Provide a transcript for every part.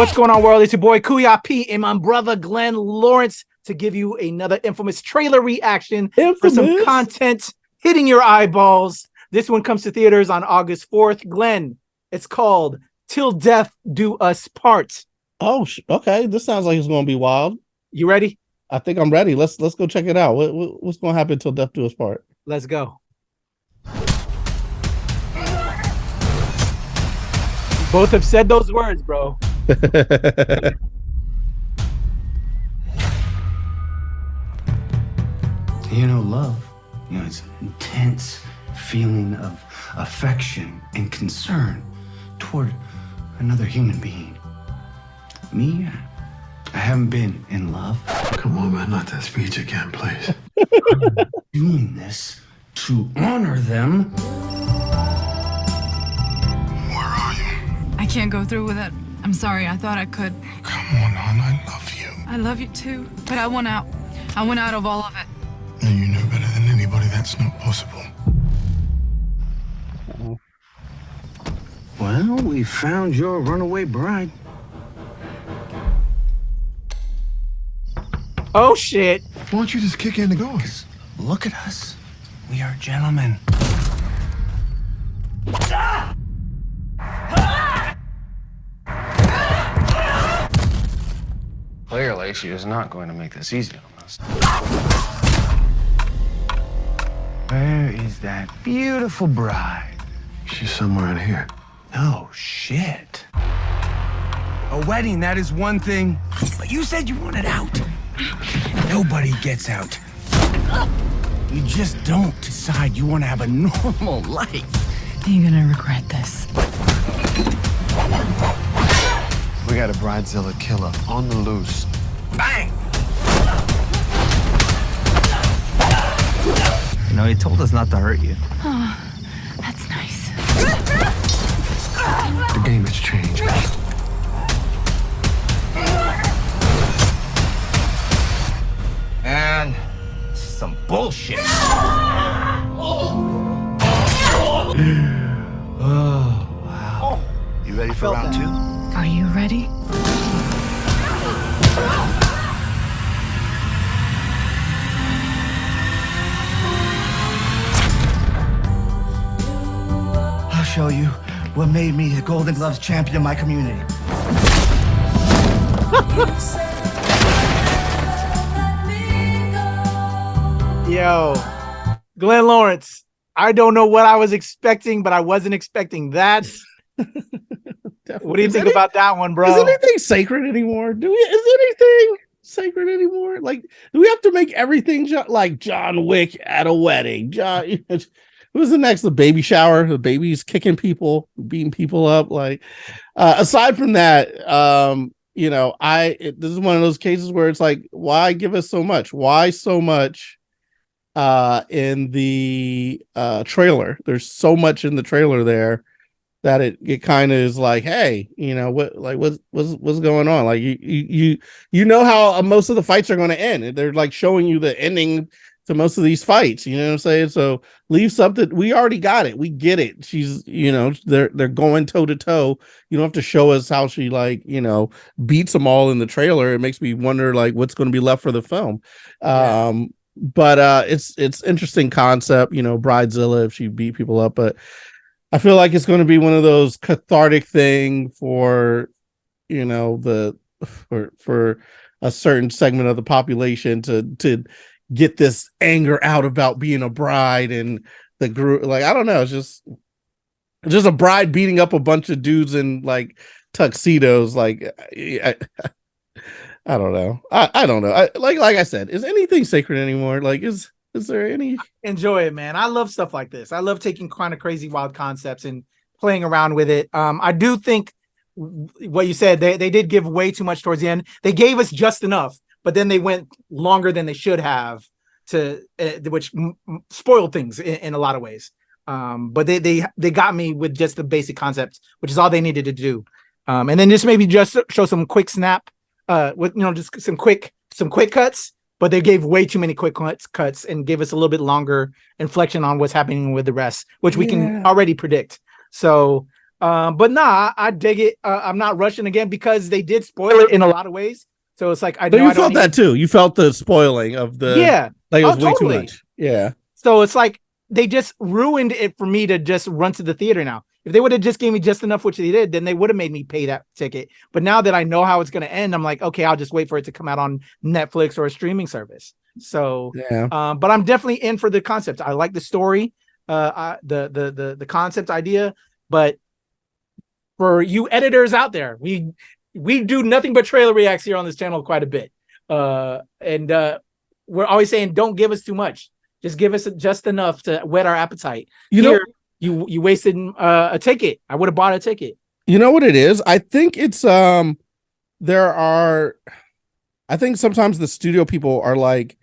What's going on, world? It's your boy Kuya P and my brother Glenn Lawrence to give you another infamous trailer reaction for some content hitting your eyeballs. This one comes to theaters on August 4th. Glenn, it's called Till Death Do Us Part. Oh, okay. This sounds like it's going to be wild. You ready? I think I'm ready. Let's go check it out. What's going to happen till death do us part? Let's go. Both have said those words, bro. You know, love, it's an intense feeling of affection and concern toward another human being. Me, I haven't been in love. Come on, man, not that speech again, please. I'm doing this to honor them. Where are you? I can't go through with it. I'm sorry, I thought I could. Come on, hon, I love you. I love you too, but I want out. I want out of all of it. And you know better than anybody that's not possible. Well, we found your runaway bride. Oh, shit. Why don't you just kick in the doors? Look at us. We are gentlemen. Clearly, she is not going to make this easy on us. Where is that beautiful bride? She's somewhere in here. Oh, shit. A wedding, that is one thing. But you said you wanted out. Nobody gets out. You just don't decide you want to have a normal life. You're gonna regret this. We got a bridezilla killer on the loose. Bang! You know, he told us not to hurt you. Oh, that's nice. The game has changed. And some bullshit. Oh, wow. You ready for round two? Are you ready? I'll show you what made me a Golden Gloves champion in my community. Yo, Glenn Lawrence, I don't know what I was expecting, but I wasn't expecting that. What do you think about that one, bro? Is anything sacred anymore? Is anything sacred anymore? Like, do we have to make everything like John Wick at a wedding? Who's the next? The baby shower? The baby's kicking people, beating people up. Like, aside from that, this is one of those cases where it's like, why give us so much? Why so much? In the trailer, there's so much in the trailer there that it kind of is like, hey, what's going on? Like you know how most of the fights are going to end. They're like showing you the ending to most of these fights. You know what I'm saying? So leave something. We already got it. We get it. She's, they're going toe to toe. You don't have to show us how she beats them all in the trailer. It makes me wonder like what's going to be left for the film. Yeah. But it's interesting concept, bridezilla if she beat people up, but I feel like it's going to be one of those cathartic thing for for a certain segment of the population to get this anger out about being a bride and the group. Like, I don't know, it's just a bride beating up a bunch of dudes in like tuxedos. Like, I don't know. I don't know. Like I said, is anything sacred anymore? Like, is there any? Enjoy it, man. I love stuff like this. I love taking kind of crazy, wild concepts and playing around with it. I do think what you said, they did give way too much towards the end. They gave us just enough, but then they went longer than they should have which spoiled things in a lot of ways. But they got me with just the basic concepts, which is all they needed to do. And then maybe just show some quick snap. With just some quick cuts, but they gave way too many quick cuts and gave us a little bit longer inflection on what's happening with the rest, which we can already predict. So But nah, I dig it. I'm not rushing again because they did spoil it in a lot of ways. So it's like I know So you felt that too. You felt the spoiling of the like it was way too much. Yeah. So it's like they just ruined it for me to just run to the theater now. If they would have just gave me just enough, which they did, then they would have made me pay that ticket. But now that I know how it's going to end, I'm like, okay, I'll just wait for it to come out on Netflix or a streaming service. So, but I'm definitely in for the concept. I like the story, the concept idea. But for you editors out there, we do nothing but trailer reacts here on this channel quite a bit, and we're always saying, don't give us too much. Just give us just enough to whet our appetite. You wasted a ticket. I would have bought a ticket. You know what it is? I think it's I think sometimes the studio people are like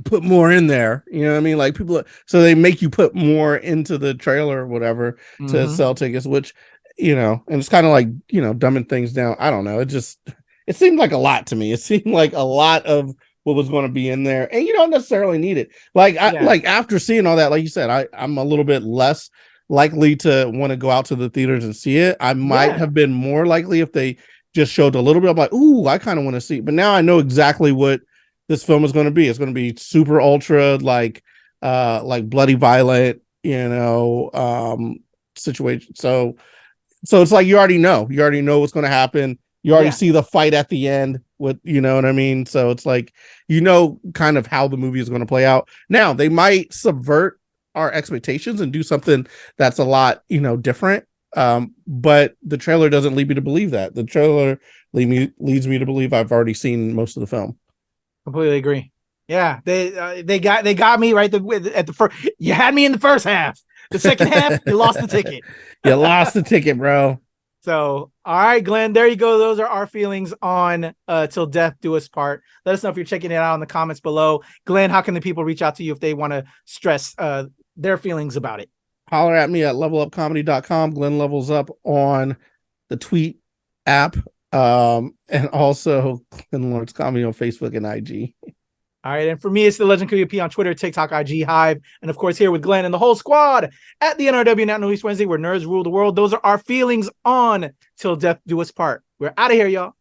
put more in there. You know what I mean? Like people, so they make you put more into the trailer or whatever to sell tickets, which, you know, and it's kind of like, you know, dumbing things down. I don't know. It seemed like a lot to me. It seemed like a lot of what was going to be in there, and you don't necessarily need it. Like like after seeing all that, like you said, I'm a little bit less likely to want to go out to the theaters and see it. I might have been more likely if they just showed a little bit. I'm like, ooh, I kind of want to see it. But now I know exactly what this film is going to be. It's going to be super ultra like bloody violent, you know, situation. So it's like you already know what's going to happen. You already see the fight at the end with, you know what I mean? So it's like, you know, kind of how the movie is going to play out. Now they might subvert our expectations and do something that's a lot, you know, different. But the trailer doesn't lead me to believe that. The trailer leads me to believe I've already seen most of the film. Completely agree. Yeah. They got me right at the first. You had me in the first half. The second half, you lost the ticket. You lost the ticket, bro. So, all right, Glenn, there you go. Those are our feelings on Till Death Do Us Part. Let us know if you're checking it out in the comments below. Glenn, how can the people reach out to you if they want to stress their feelings about it? Holler at me at levelupcomedy.com. Glenn Levels Up on the Tweet app. And also Glenn Lawrence Comedy on Facebook and IG. All right, and for me, it's the Legend Kuya P on Twitter, TikTok, IG, Hive, and of course here with Glenn and the whole squad at the NRW National East Wednesday, where nerds rule the world. Those are our feelings on Till Death Do Us Part. We're out of here, y'all.